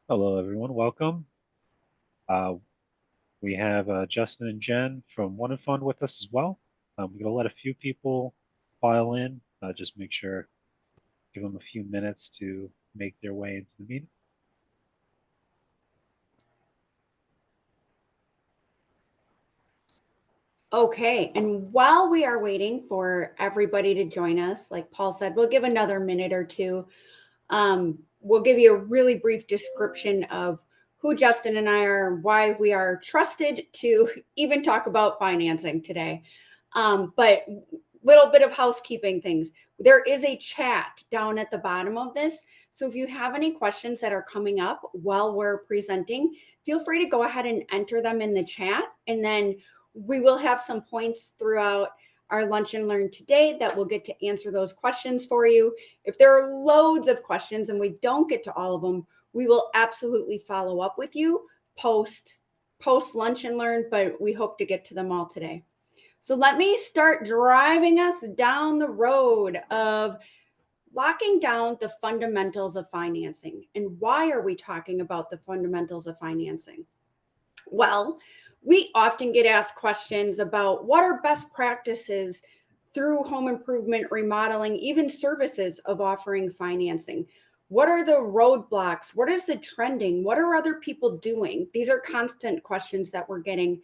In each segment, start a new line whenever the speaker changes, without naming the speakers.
Hello, everyone. Welcome. Uh, we have Justin and Jen from One and Fund with us as well. We're going to let a few people file in. Just make sure, give them a few minutes to make their way into the meeting.
Okay, and while we are waiting for everybody to join us, like Paul said, we'll give another minute or two. We'll give you a really brief description of who Justin and I are, why we are trusted to even talk about financing today. But little bit of housekeeping things. There is a chat down at the bottom of this. So if you have any questions that are coming up while we're presenting, feel free to go ahead and enter them in the chat. And then we will have some points throughout our lunch and learn today that we'll get to answer those questions for you. If there are loads of questions and we don't get to all of them, we will absolutely follow up with you post lunch and learn, but we hope to get to them all today. So let me start driving us down the road of locking down the fundamentals of financing. And why are we talking about the fundamentals of financing? Well, we often get asked questions about what are best practices through home improvement, remodeling, even services of offering financing. What are the roadblocks? What is the trending? What are other people doing? These are constant questions that we're getting.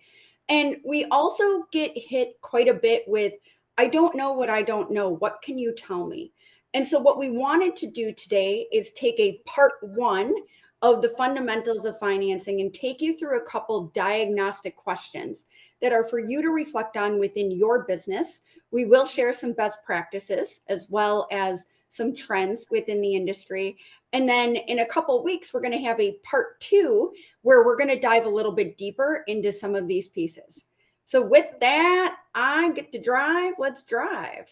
And we also get hit quite a bit with, I don't know what I don't know. What can you tell me? And so, what we wanted to do today is take a part one of the fundamentals of financing and take you through a couple diagnostic questions that are for you to reflect on within your business. We will share some best practices as well as some trends within the industry. And then in a couple weeks, we're going to have a part two where we're going to dive a little bit deeper into some of these pieces. So, with that, I get to drive. Let's drive.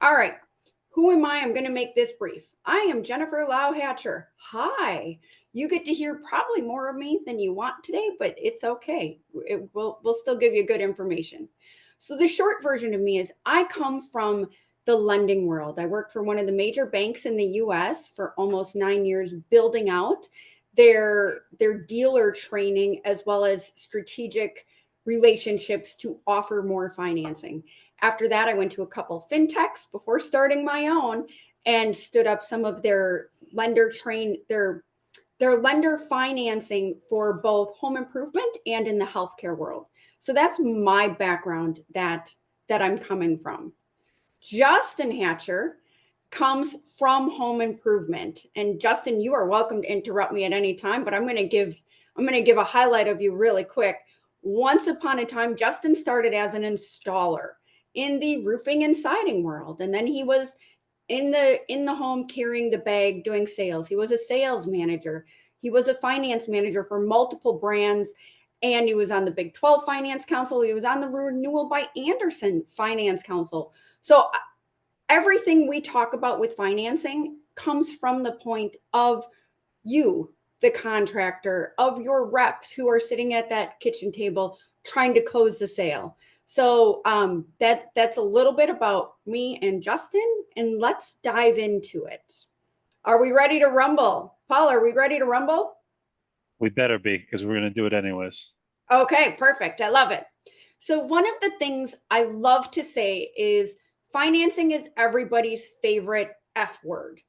All right. Who am I? I'm going to make this brief. I am Jennifer Lauhatcher. Hi. You get to hear probably more of me than you want today, but it's okay. We'll still give you good information. So, the short version of me is I come from the lending world. I worked for one of the major banks in the US for almost 9 years, building out their dealer training as well as strategic relationships to offer more financing. After that, I went to a couple fintechs before starting my own and stood up some of their lender financing for both home improvement and in the healthcare world. So that's my background that I'm coming from. Justin Hatcher comes from home improvement. And Justin, you are welcome to interrupt me at any time, but I'm going to give a highlight of you really quick. Once upon a time, Justin started as an installer in the roofing and siding world, and then he was in the home carrying the bag doing sales. He was a sales manager. He was a finance manager for multiple brands, and he was on the Big 12 Finance Council. He was on the Renewal by Andersen Finance Council. So everything we talk about with financing comes from the point of you, the contractor, of your reps who are sitting at that kitchen table trying to close the sale. So that's a little bit about me and Justin, and let's dive into it. Are we ready to rumble? Paul, are we ready to rumble?
We better be, because we're going to do it anyways.
Okay, perfect. I love it. So, one of the things I love to say is financing is everybody's favorite F word.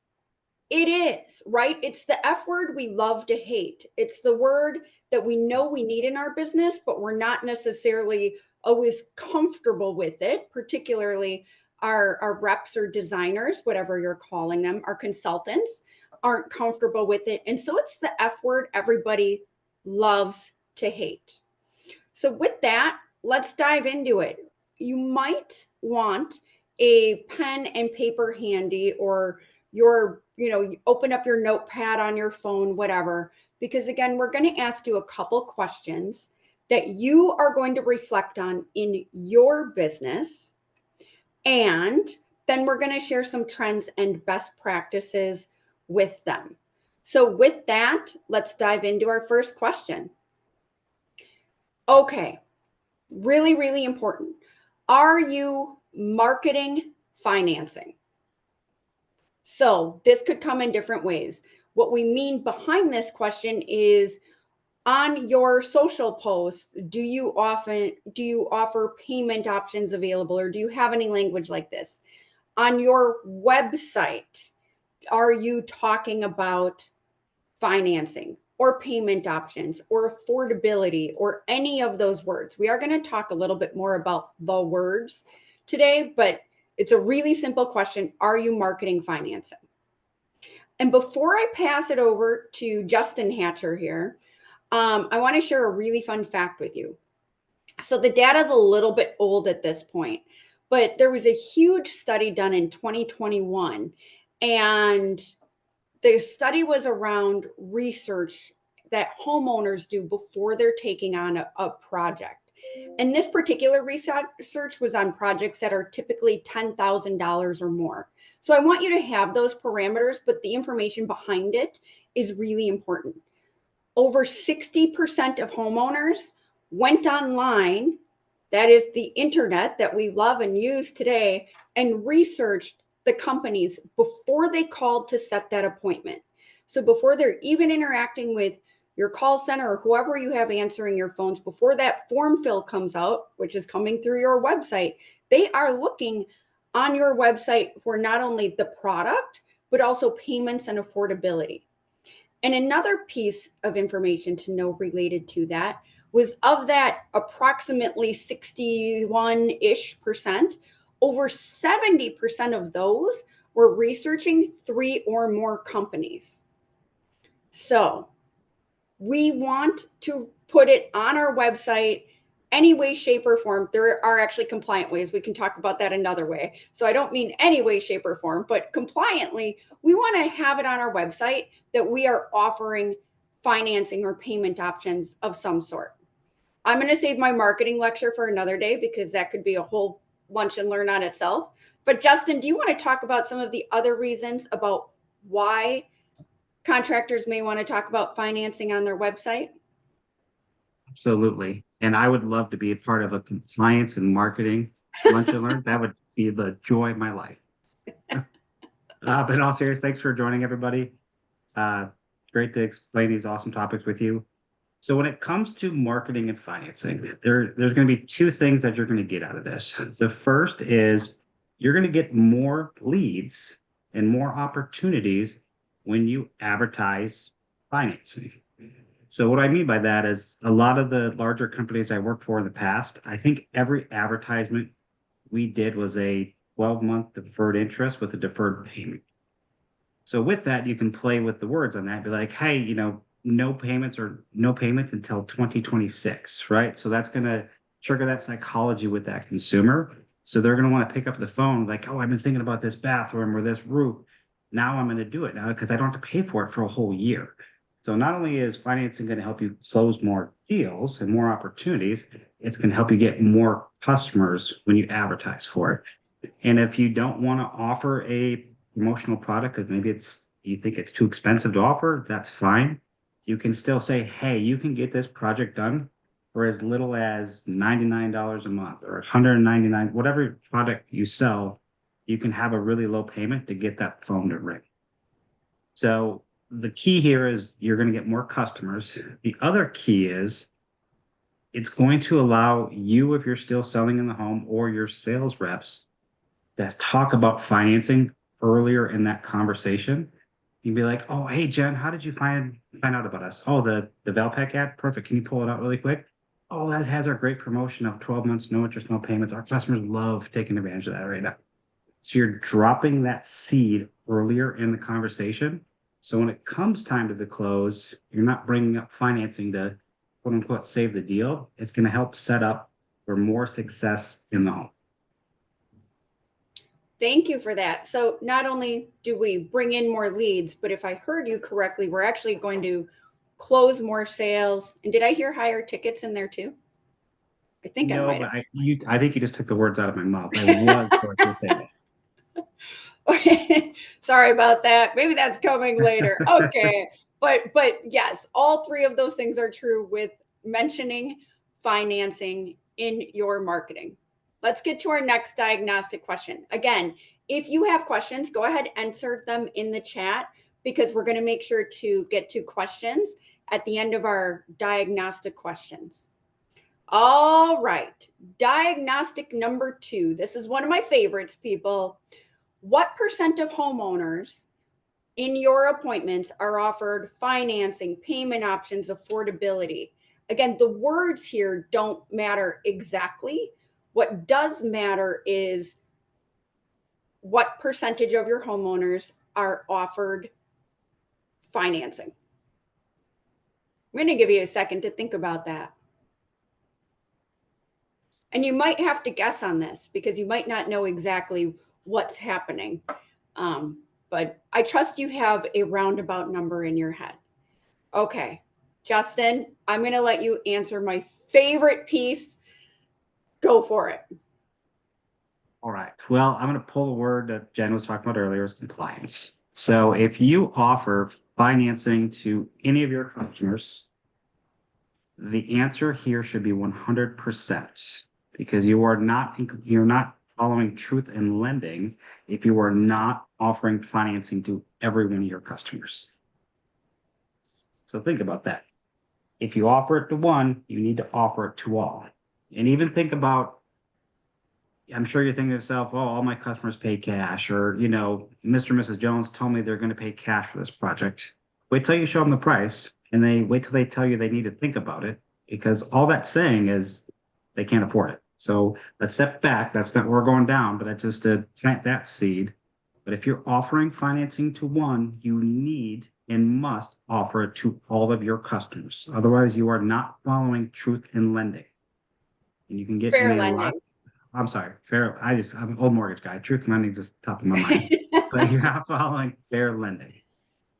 It is, right? It's the F word we love to hate. It's the word that we know we need in our business, but we're not necessarily always comfortable with it, particularly our reps or designers, whatever you're calling them, our consultants aren't comfortable with it. And so it's the F word everybody loves to hate. So, with that, let's dive into it. You might want a pen and paper handy, or you open up your notepad on your phone, whatever, because again, we're going to ask you a couple questions that you are going to reflect on in your business. And then we're going to share some trends and best practices with them. So, with that, let's dive into our first question. Okay, really, really important. Are you marketing financing? So this could come in different ways. What we mean behind this question is, on your social posts, do you offer payment options available, or do you have any language like this? On your website, are you talking about financing or payment options or affordability or any of those words? We are going to talk a little bit more about the words today, but it's a really simple question. Are you marketing financing? And before I pass it over to Justin Hatcher here, I want to share a really fun fact with you. So the data is a little bit old at this point, but there was a huge study done in 2021, and the study was around research that homeowners do before they're taking on a project. And this particular research was on projects that are typically $10,000 or more. So I want you to have those parameters, but the information behind it is really important. Over 60% of homeowners went online, that is the internet that we love and use today, and researched the companies before they called to set that appointment. So before they're even interacting with your call center or whoever you have answering your phones, before that form fill comes out, which is coming through your website, they are looking on your website for not only the product, but also payments and affordability. And another piece of information to know related to that was, of that approximately 61-ish percent, over 70% of those were researching 3 or more companies. So we want to put it on our website any way, shape, or form. There are actually compliant ways. We can talk about that another way. So I don't mean any way, shape, or form, but compliantly, we want to have it on our website that we are offering financing or payment options of some sort. I'm going to save my marketing lecture for another day because that could be a whole lunch and learn on itself. But Justin, do you want to talk about some of the other reasons about why contractors may want to talk about financing on their website?
Absolutely. And I would love to be a part of a compliance and marketing lunch and learn. That would be the joy of my life. But in all seriousness, thanks for joining everybody. Uh, Great to explain these awesome topics with you. So when it comes to marketing and financing, there's going to be two things that you're going to get out of this. The first is you're going to get more leads and more opportunities when you advertise financing. So what I mean by that is a lot of the larger companies I worked for in the past, I think every advertisement we did was a 12-month deferred interest with a deferred payment. So with that, you can play with the words on that, be like, hey, no payments or no payments until 2026, right? So that's going to trigger that psychology with that consumer. So they're going to want to pick up the phone like, oh, I've been thinking about this bathroom or this roof. Now I'm going to do it now because I don't have to pay for it for a whole year. So not only is financing going to help you close more deals and more opportunities, it's going to help you get more customers when you advertise for it. And if you don't want to offer a promotional product because maybe you think it's too expensive to offer, that's fine. You can still say, hey, you can get this project done for as little as $99 a month or $199, whatever product you sell, you can have a really low payment to get that phone to ring. So the key here is you're going to get more customers. The other key is it's going to allow you, if you're still selling in the home, or your sales reps that talk about financing earlier in that conversation. You'd be like, oh, hey, Jen, how did you find out about us? Oh, the Valpak ad? Perfect. Can you pull it out really quick? Oh, that has our great promotion of 12 months, no interest, no payments. Our customers love taking advantage of that right now. So you're dropping that seed earlier in the conversation. So when it comes time to the close, you're not bringing up financing to quote unquote save the deal. It's going to help set up for more success in the home.
Thank you for that. So not only do we bring in more leads, but if I heard you correctly, we're actually going to close more sales. And did I hear higher tickets in there too? I think I
No,
might
but
have.
I think you just took the words out of my mouth. I was going to say
Okay. Sorry about that. Maybe that's coming later. Okay. But yes, all three of those things are true with mentioning financing in your marketing. Let's get to our next diagnostic question. Again, if you have questions, go ahead and answer them in the chat. because we're going to make sure to get to questions at the end of our diagnostic questions. All right, diagnostic number 2. This is one of my favorites, people. What % of homeowners in your appointments are offered financing, payment options, affordability? Again, the words here don't matter exactly. What does matter is what percentage of your homeowners are offered financing. I'm going to give you a second to think about that. And you might have to guess on this because you might not know exactly what's happening. But I trust you have a roundabout number in your head. Okay, Justin, I'm going to let you answer my favorite piece. Go for it.
All right. Well, I'm going to pull the word that Jen was talking about earlier, is compliance. So if you offer financing to any of your customers, the answer here should be 100%, because you're not following truth in lending if you are not offering financing to every one of your customers. So think about that. If you offer it to one, you need to offer it to all. And even think about, I'm sure you're thinking to yourself, oh, all my customers pay cash, or, Mr. and Mrs. Jones told me they're going to pay cash for this project. Wait till you show them the price, and wait till they tell you they need to think about it, because all that's saying is they can't afford it. So let's step back. That's not where we're going down, but that's just to plant that seed. But if you're offering financing to one, you need and must offer it to all of your customers. Otherwise, you are not following truth in lending. And you can get
Fair
in a lot.
lending.
I'm sorry, fair. I'm an old mortgage guy. Truth in lending is just top of my mind. But you're not following fair lending.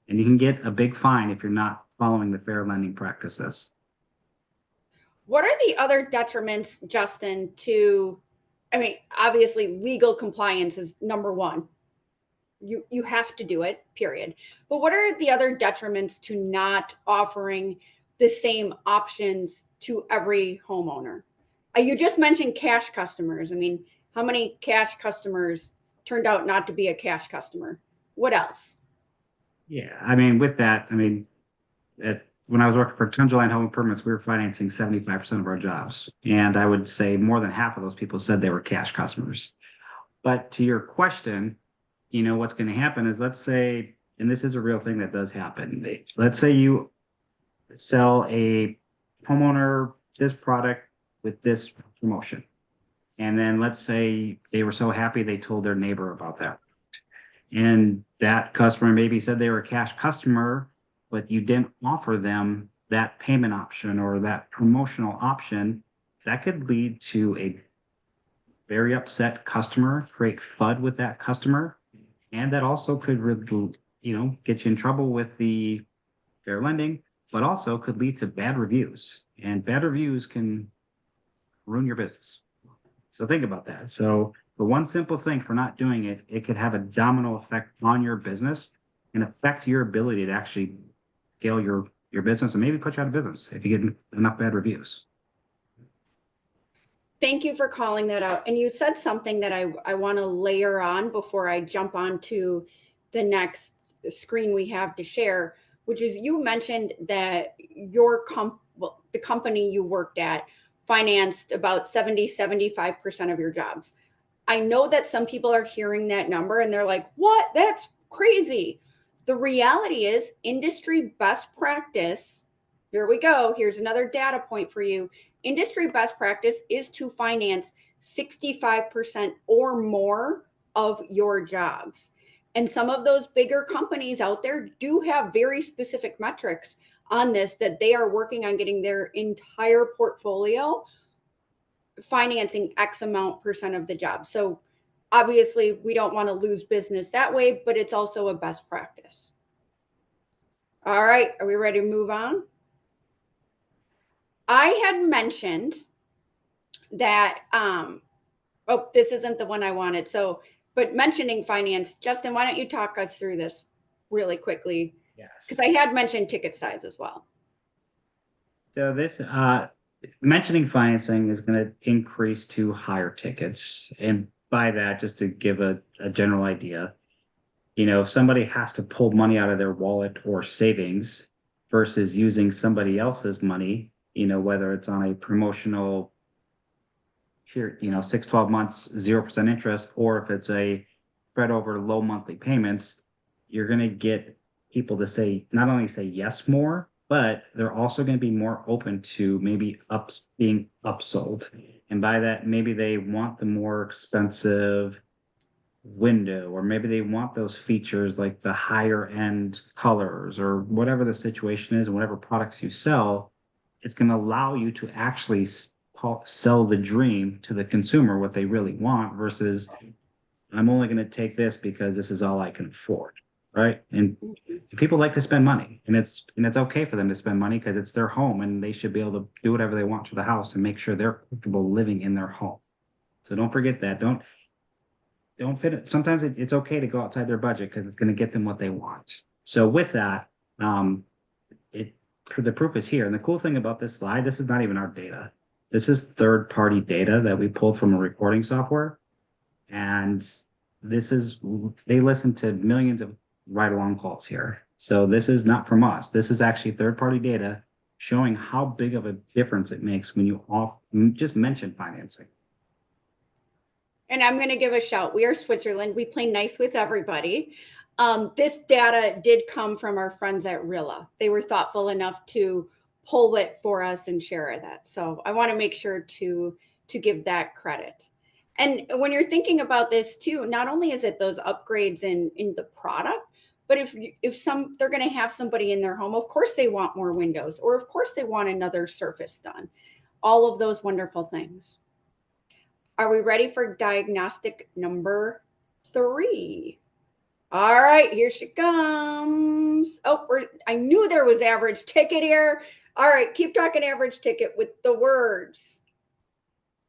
And you can get a big fine if you're not following the fair lending practices.
What are the other detriments, Justin, to, obviously legal compliance is number one. You have to do it, period. But what are the other detriments to not offering the same options to every homeowner? You just mentioned cash customers. How many cash customers turned out not to be a cash customer? What else?
Yeah, with that, when I was working for Tungeline Home Improvements, we were financing 75% of our jobs. And I would say more than half of those people said they were cash customers. But to your question, what's going to happen is, let's say, and this is a real thing that does happen. Let's say you sell a homeowner this product with this promotion. And then let's say they were so happy they told their neighbor about that. And that customer maybe said they were a cash customer, but you didn't offer them that payment option or that promotional option. That could lead to a very upset customer, create FUD with that customer. And that also could, get you in trouble with the fair lending, but also could lead to bad reviews. And bad reviews can ruin your business. So think about that. So for one simple thing, for not doing it, it could have a domino effect on your business and affect your ability to actually scale your business and maybe put you out of business if you get enough bad reviews.
Thank you for calling that out. And you said something that I want to layer on before I jump on to the next screen we have to share, which is, you mentioned that the company you worked at financed about 75% of your jobs. I know that some people are hearing that number and they're like, what? That's crazy. The reality is, industry best practice, here we go. Here's another data point for you. Industry best practice is to finance 65% or more of your jobs. And some of those bigger companies out there do have very specific metrics on this, that they are working on getting their entire portfolio financing X amount % of the job. So obviously we don't want to lose business that way, but it's also a best practice. All right, are we ready to move on? I had mentioned that, this isn't the one I wanted. So, but mentioning finance, Justin, why don't you talk us through this really quickly?
Yes.
Because I had mentioned ticket size as well.
So this, mentioning financing is going to increase to higher tickets. And by that, just to give a general idea, if somebody has to pull money out of their wallet or savings versus using somebody else's money, whether it's on a promotional here, 6, 12 months, 0% interest, or if it's a spread over low monthly payments, you're going to get people to not only say yes more, but they're also going to be more open to maybe being upsold. And by that, maybe they want the more expensive window, or maybe they want those features like the higher end colors, or whatever the situation is, and whatever products you sell, it's going to allow you to actually sell the dream to the consumer, what they really want, versus I'm only going to take this because this is all I can afford, right? And people like to spend money, and it's okay for them to spend money because it's their home, and they should be able to do whatever they want to the house and make sure they're comfortable living in their home. So don't forget that. Don't fit it. Sometimes it's okay to go outside their budget because it's going to get them what they want. So with that, the proof is here. And the cool thing about this slide, this is not even our data. This is third-party data that we pulled from a recording software. And they listen to millions of ride-along calls here. So this is not from us. This is actually third-party data showing how big of a difference it makes when you just mention financing.
And I'm going to give a shout. We are Switzerland. We play nice with everybody. This data did come from our friends at Rilla. They were thoughtful enough to pull it for us and share that. So I want to make sure to give that credit. And when you're thinking about this too, not only is it those upgrades in the product, but if they're going to have somebody in their home, of course they want more windows, or of course they want another surface done. All of those wonderful things. Are we ready for diagnostic number 3? All right, here she comes. Oh, I knew there was average ticket here. All right, keep talking average ticket with the words.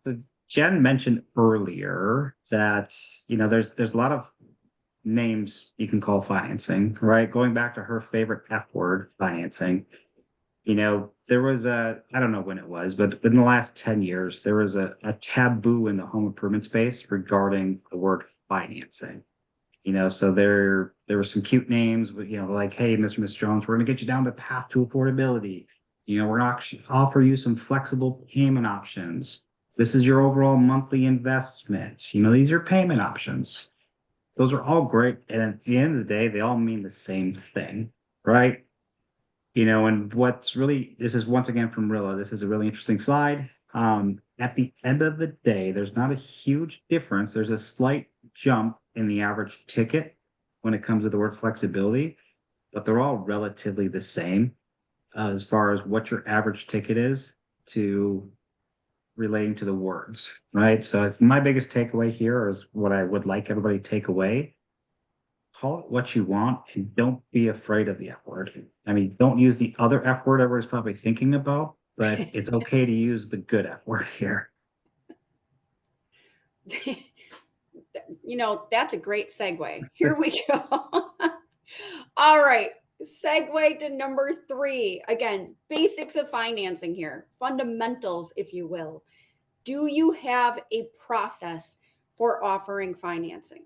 So Jen mentioned earlier that, there's a lot of names you can call financing, right? Going back to her favorite F word, financing. There was I don't know when it was, but in the last 10 years, there was a taboo in the home improvement space regarding the word financing. So there were some cute names, but, like, hey, Mr. and Miss Jones, we're going to get you down the path to affordability. We're going to offer you some flexible payment options. This is your overall monthly investment. These are payment options. Those are all great. And at the end of the day, they all mean the same thing, right? And this is once again from Rilla. This is a really interesting slide. At the end of the day, there's not a huge difference. There's a slight jump in the average ticket when it comes to the word flexibility, but they're all relatively the same as far as what your average ticket is to relating to the words, right? So my biggest takeaway here is what I would like everybody to take away. Call it what you want, and don't be afraid of the F word. I mean, don't use the other F word everybody's probably thinking about, but it's okay to use the good F word here.
That's a great segue. Here we go. All right. Segue to number 3. Again, basics of financing here, fundamentals, if you will. Do you have a process for offering financing?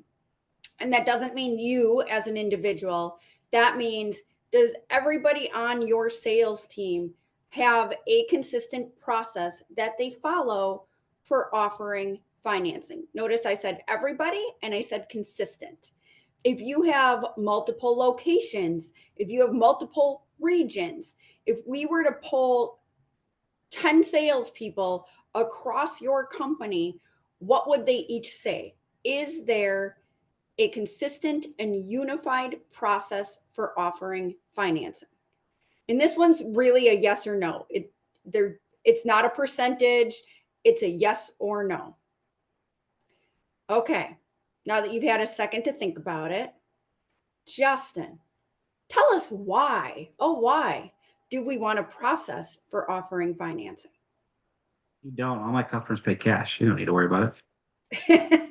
And that doesn't mean you as an individual. That means, does everybody on your sales team have a consistent process that they follow for offering financing? Notice I said everybody and I said consistent. If you have multiple locations, if you have multiple regions, if we were to pull 10 salespeople across your company, what would they each say? Is there a consistent and unified process for offering financing? And this one's really a yes or no. It's not a percentage, it's a yes or no. Okay, now that you've had a second to think about it, Justin, tell us why. Why do we want a process for offering financing?
You don't. All my customers pay cash. You don't need to worry about it.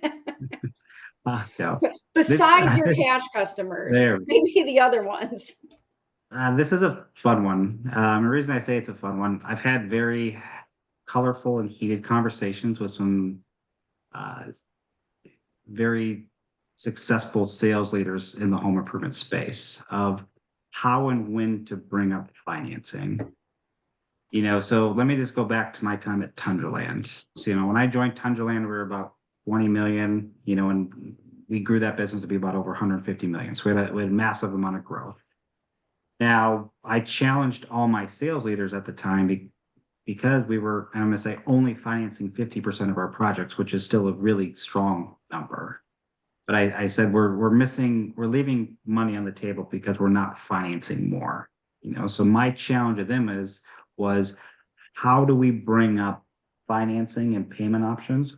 No.
Besides your cash customers, maybe the other ones.
This is a fun one. The reason I say it's a fun one, I've had very colorful and heated conversations with some very successful sales leaders in the home improvement space of how and when to bring up financing. So let me just go back to my time at Tundraland. So, when I joined Tundraland, we were about 20 million, and we grew that business to be about over 150 million. So we had a massive amount of growth. Now, I challenged all my sales leaders at the time because we were, I'm going to say, only financing 50% of our projects, which is still a really strong number. But I said we're leaving money on the table because we're not financing more. So my challenge to them was how do we bring up financing and payment options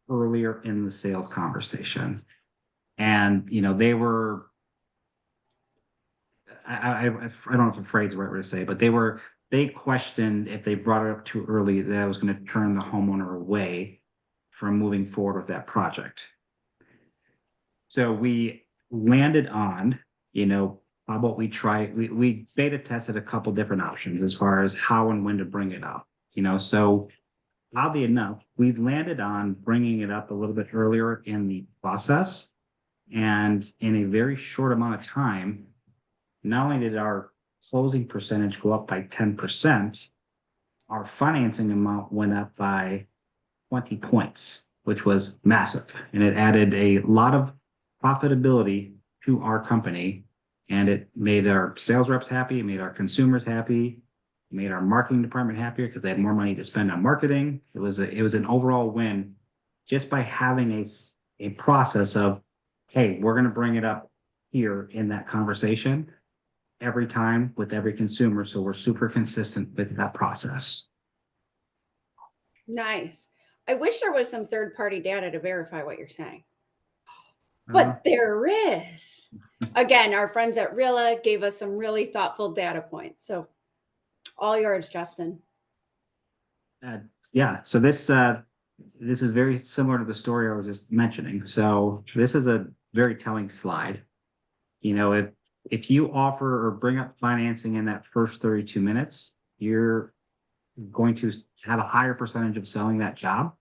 earlier in the sales conversation? And they were, I don't know if the phrase is the right way to say, but they questioned if they brought it up too early that I was going to turn the homeowner away from moving forward with that project. So we landed on, how about we beta tested a couple different options as far as how and when to bring it up. So oddly enough, we landed on bringing it up a little bit earlier in the process, and in a very short amount of time, not only did our closing percentage go up by 10%, our financing amount went up by 20 points, which was massive. And it added a lot of profitability to our company, and it made our sales reps happy, it made our consumers happy, it made our marketing department happier because they had more money to spend on marketing. It was an overall win just by having a process of, hey, we're going to bring it up here in that conversation every time with every consumer. So we're super consistent with that process.
Nice. I wish there was some third-party data to verify what you're saying. But there is. Again, our friends at Rilla gave us some really thoughtful data points. So all yours, Justin.
Yeah. So this is very similar to the story I was just mentioning. So this is a very telling slide. If you offer or bring up financing in that first 32 minutes, you're going to have a higher percentage of selling that job.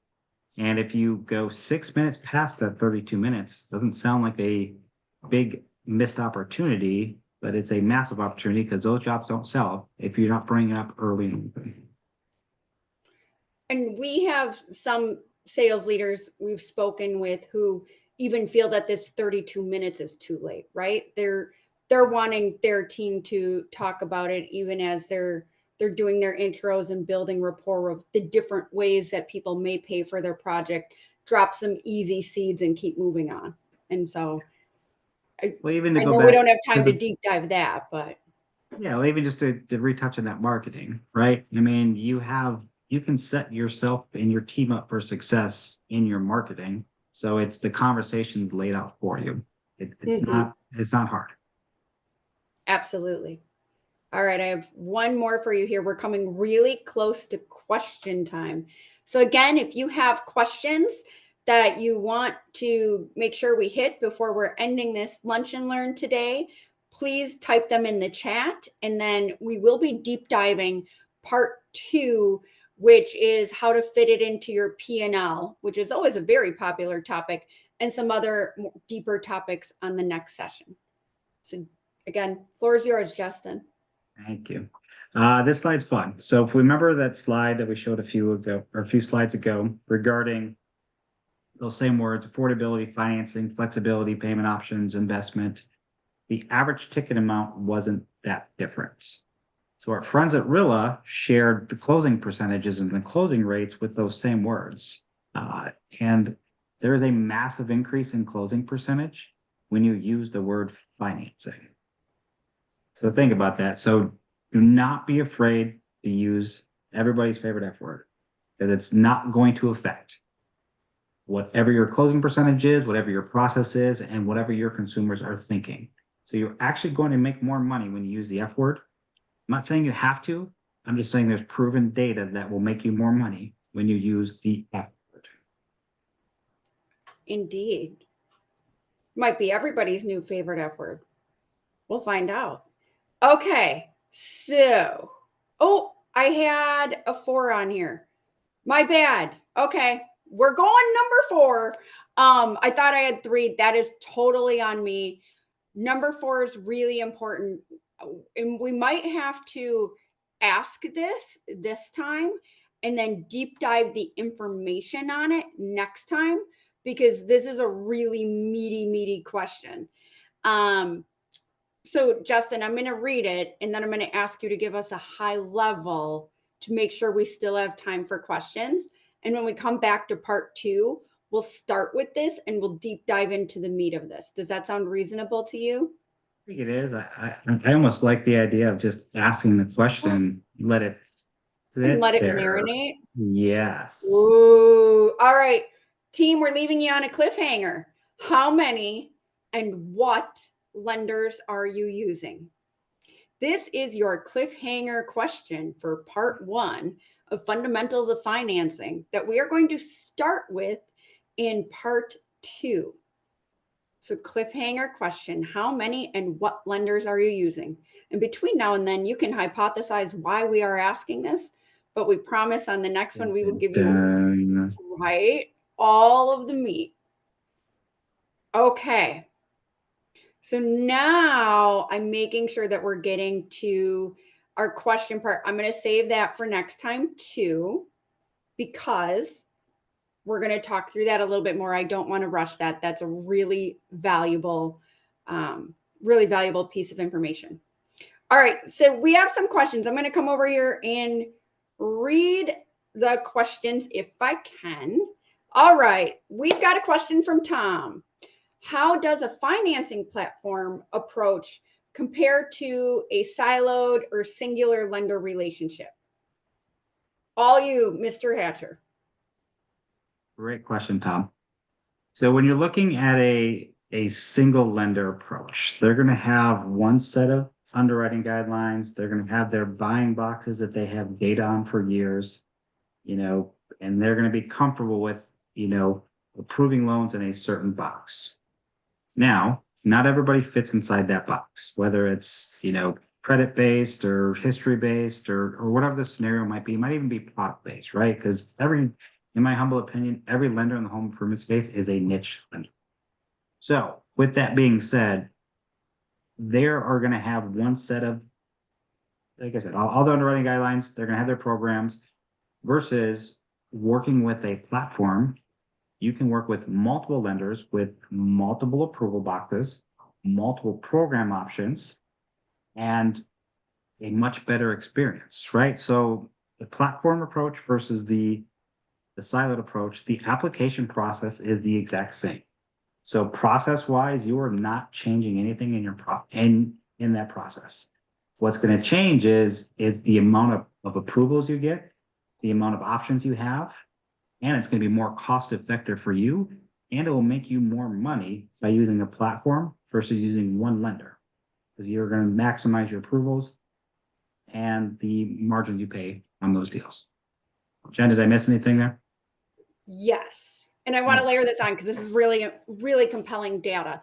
And if you go 6 minutes past that 32 minutes, doesn't sound like a big missed opportunity, but it's a massive opportunity because those jobs don't sell if you're not bringing it up early in.
And we have some sales leaders we've spoken with who even feel that this 32 minutes is too late, right? They're wanting their team to talk about it even as they're doing their intros and building rapport of the different ways that people may pay for their project, drop some easy seeds and keep moving on. And so I know we don't have time to deep dive that, but.
Yeah, well, even just to retouch on that marketing, right? I mean, you can set yourself and your team up for success in your marketing. So it's the conversations laid out for you. It's not hard.
Absolutely. All right, I have one more for you here. We're coming really close to question time. So again, if you have questions that you want to make sure we hit before we're ending this lunch and learn today, please type them in the chat, and then we will be deep diving part 2, which is how to fit it into your P&L, which is always a very popular topic, and some other deeper topics on the next session. So again, floor is yours, Justin.
Thank you. This slide's fun. So if we remember that slide that we showed a few slides ago regarding those same words, affordability, financing, flexibility, payment options, investment, the average ticket amount wasn't that different. So our friends at Rilla shared the closing percentages and the closing rates with those same words. And there is a massive increase in closing percentage when you use the word financing. So think about that. So do not be afraid to use everybody's favorite F word, because it's not going to affect whatever your closing percentage is, whatever your process is, and whatever your consumers are thinking. So you're actually going to make more money when you use the F word. I'm not saying you have to. I'm just saying there's proven data that will make you more money when you use the F word.
Indeed. Might be everybody's new favorite F word. We'll find out. Okay, so, I had a 4 on here. My bad. Okay, we're going number 4. I thought I had 3. That is totally on me. Number 4 is really important. And we might have to ask this time and then deep dive the information on it next time, because this is a really meaty question. So Justin, I'm going to read it and then I'm going to ask you to give us a high level to make sure we still have time for questions. And when we come back to part 2, we'll start with this and we'll deep dive into the meat of this. Does that sound reasonable to you?
I think it is. I almost like the idea of just asking the question, let it
And
sit
let it
there.
marinate.
Yes.
Ooh. All right. Team, we're leaving you on a cliffhanger. How many and what lenders are you using? This is your cliffhanger question for part 1 of Fundamentals of Financing that we are going to start with in part 2. So cliffhanger question, how many and what lenders are you using? And between now and then, you can hypothesize why we are asking this, but we promise on the next one, we will give you all of the meat. Okay. So now I'm making sure that we're getting to our question part. I'm going to save that for next time too, because we're going to talk through that a little bit more. I don't want to rush that. That's a really valuable piece of information. All right. So we have some questions. I'm going to come over here and read the questions if I can. All right. We've got a question from Tom. How does a financing platform approach compare to a siloed or singular lender relationship? All you, Mr. Hatcher.
Great question, Tom. So when you're looking at a single lender approach, they're going to have one set of underwriting guidelines. They're going to have their buying boxes that they have data on for years, and they're going to be comfortable with, approving loans in a certain box. Now, not everybody fits inside that box, whether it's, credit based or history based or whatever the scenario might be. It might even be product based, right? Because in my humble opinion, every lender in the home improvement space is a niche lender. So with that being said, they are going to have one set of, like I said, all the underwriting guidelines, they're going to have their programs versus working with a platform. You can work with multiple lenders with multiple approval boxes, multiple program options, and a much better experience, right? So the platform approach versus the siloed approach, the application process is the exact same. So process-wise, you are not changing anything in your in that process. What's going to change is the amount of approvals you get, the amount of options you have, and it's going to be more cost effective for you, and it will make you more money by using a platform versus using one lender, because you're going to maximize your approvals and the margins you pay on those deals. Jen, did I miss anything there?
Yes. And I want to layer this on because this is really, really compelling data.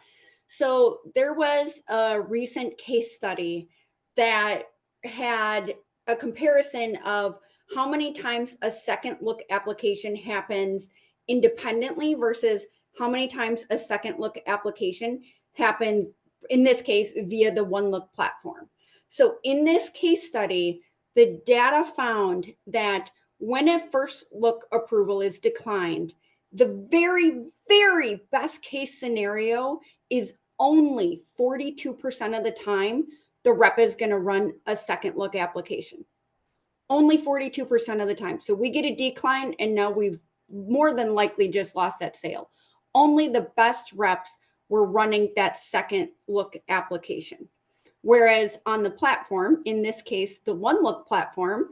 So there was a recent case study that had a comparison of how many times a second look application happens independently versus how many times a second look application happens, in this case, via the One Look platform. So in this case study, the data found that when a first look approval is declined, the very, very best case scenario is only 42% of the time the rep is going to run a second look application. Only 42% of the time. So we get a decline and now we've more than likely just lost that sale. Only the best reps were running that second look application. Whereas on the platform, in this case, the One Look platform,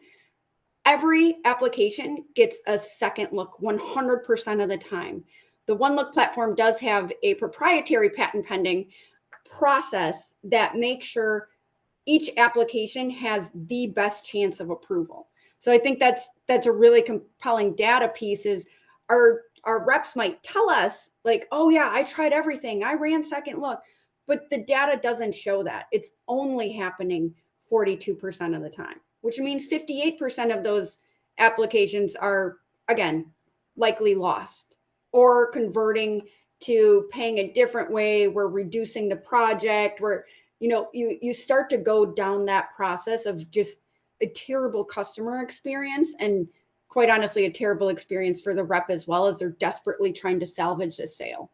every application gets a second look 100% of the time. The One Look platform does have a proprietary patent pending process that makes sure each application has the best chance of approval. So I think that's a really compelling data piece is our reps might tell us like, oh yeah, I tried everything. I ran second look, but the data doesn't show that. It's only happening 42% of the time, which means 58% of those applications are, again, likely lost. or converting to paying a different way. We're reducing the project. We're, you start to go down that process of just a terrible customer experience, and quite honestly, a terrible experience for the rep as well, as they're desperately trying to salvage this sale.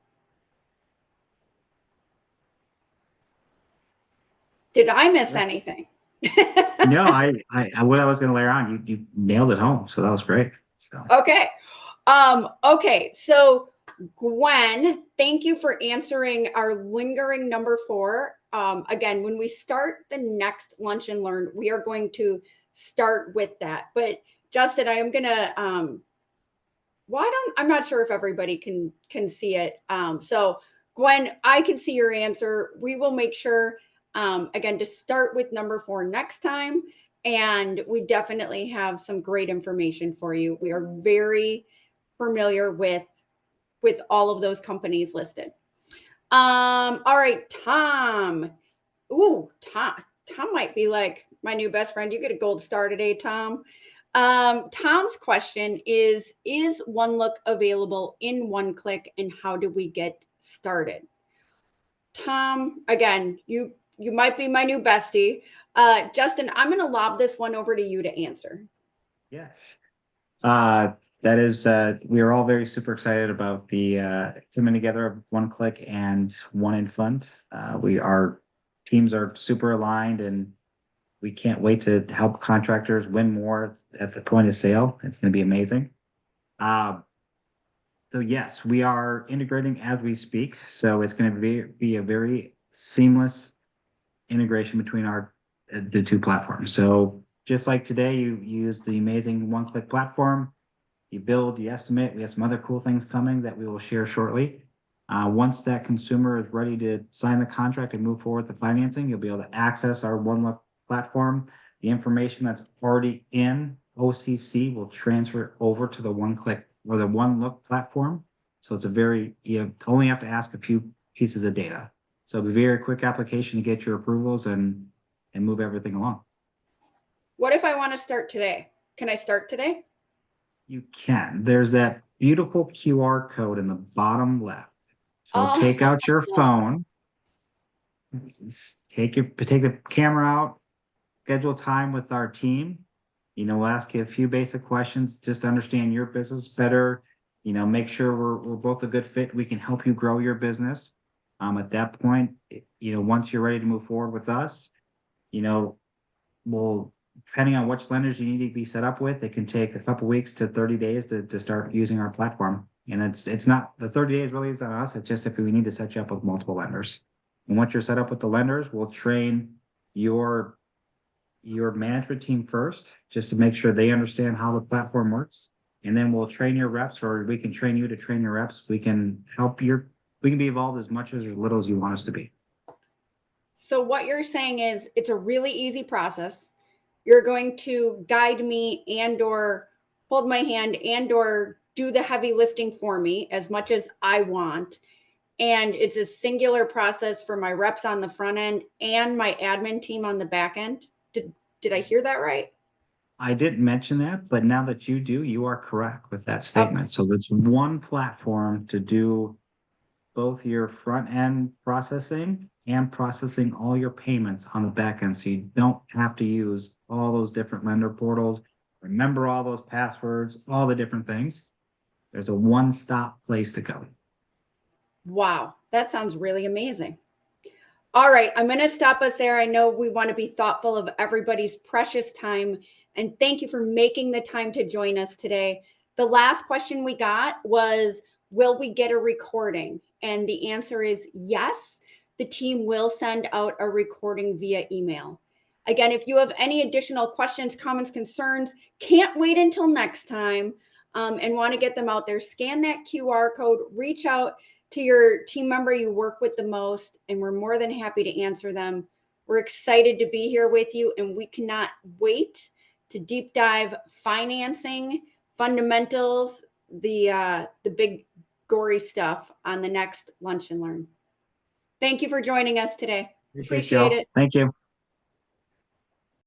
Did I miss anything?
No, what I was going to layer on, you nailed it home. So that was great. So.
Okay. Okay. So Gwen, thank you for answering our lingering number 4. Again, when we start the next Lunch and Learn, we are going to start with that. But Justin, I am gonna I'm not sure if everybody can see it. So Gwen, I can see your answer. We will make sure again to start with number 4 next time. And we definitely have some great information for you. We are very familiar with all of those companies listed. All right, Tom. Ooh, Tom might be like my new best friend. You get a gold star today, Tom. Tom's question is One Look available in one click, and how do we get started? Tom, again, you might be my new bestie. Justin, I'm going to lob this one over to you to answer.
Yes. That is, we are all very super excited about the coming together of One Click and One in Fund. Our teams are super aligned, and we can't wait to help contractors win more at the point of sale. It's going to be amazing. So yes, we are integrating as we speak. So it's going to be a very seamless integration between the two platforms. So just like today, you use the amazing One Click platform. You build, you estimate. We have some other cool things coming that we will share shortly. Once that consumer is ready to sign the contract and move forward with the financing, you'll be able to access our One Look platform. The information that's already in OCC will transfer over to the One Click or the One Look platform. So it's you only have to ask a few pieces of data. So it'll be a very quick application to get your approvals and move everything along.
What if I want to start today? Can I start today?
You can. There's that beautiful QR code in the bottom left. So take out your phone, take the camera out, schedule time with our team. We'll ask you a few basic questions just to understand your business better. Make sure we're both a good fit. We can help you grow your business. At that point, once you're ready to move forward with us, we'll, depending on which lenders you need to be set up with, it can take a couple weeks to 30 days to start using our platform. And it's not, the 30 days really is on us. It's just if we need to set you up with multiple lenders. And once you're set up with the lenders, we'll train your management team first, just to make sure they understand how the platform works. And then we'll train your reps, or we can train you to train your reps. We can be involved as much as or little as you want us to be.
So what you're saying is it's a really easy process. You're going to guide me and or hold my hand and or do the heavy lifting for me as much as I want. And it's a singular process for my reps on the front end and my admin team on the back end. Did I hear that right?
I didn't mention that, but now that you do, you are correct with that statement. Okay. So it's one platform to do both your front end processing and processing all your payments on the back end. So you don't have to use all those different lender portals, remember all those passwords, all the different things. There's a one-stop place to go.
Wow, that sounds really amazing. All right, I'm going to stop us there. I know we want to be thoughtful of everybody's precious time, and thank you for making the time to join us today. The last question we got was, will we get a recording? And the answer is yes. The team will send out a recording via email. Again, if you have any additional questions, comments, concerns, can't wait until next time, and want to get them out there, scan that QR code, reach out to your team member you work with the most, and we're more than happy to answer them. We're excited to be here with you, and we cannot wait to deep dive financing, fundamentals, the big gory stuff on the next Lunch and Learn. Thank you for joining us today. Appreciate it.
Thank you.